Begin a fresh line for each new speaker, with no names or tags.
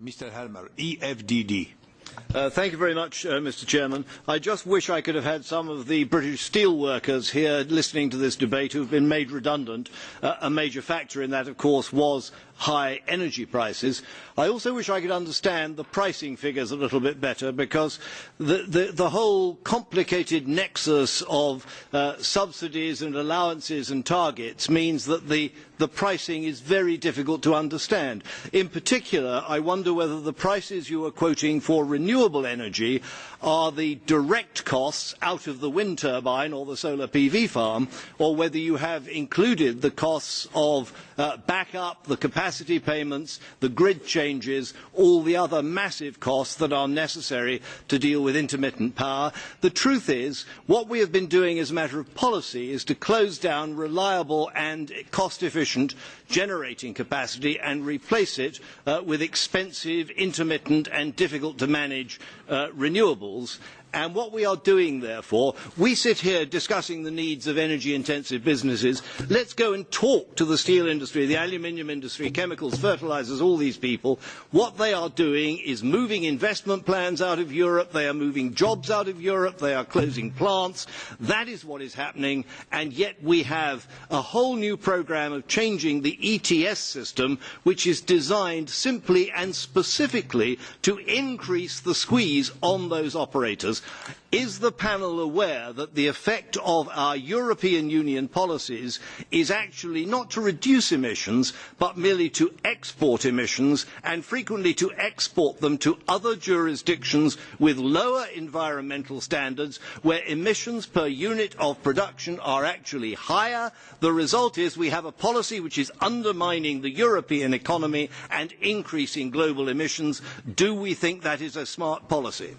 Mr. Helmer, EFDD.
Thank you very much, Mr. Chairman. I just wish I could have had some of the British steel workers here listening to this debate who have been made redundant. A major factor in that, of course, was high energy prices. I also wish I could understand the pricing figures a little bit better, because the whole complicated nexus of subsidies and allowances and targets means that the pricing is very difficult to understand. In particular, I wonder whether the prices you are quoting for renewable energy are the direct costs out of the wind turbine or the solar PV farm, or whether you have included the costs of backup, the capacity payments, the grid changes, all the other massive costs that are necessary to deal with intermittent power. The truth is, what we have been doing as a matter of policy is to close down reliable and cost-efficient generating capacity and replace it with expensive, intermittent and difficult to manage renewables. And what we are doing, therefore, we sit here discussing the needs of energy-intensive businesses. Let's go and talk to the steel industry, the aluminium industry, chemicals, fertilizers, all these people. What they are doing is moving investment plans out of Europe. They are moving jobs out of Europe. They are closing plants. That is what is happening. And yet we have a whole new program of changing the ETS system, which is designed simply and specifically to increase the squeeze on those operators. Is the panel aware that the effect of our European Union policies is actually not to reduce emissions, but merely to export emissions, and frequently to export them to other jurisdictions with lower environmental standards, where emissions per unit of production are actually higher? The result is we have a policy which is undermining the European economy and increasing global emissions. Do we think that is a smart policy?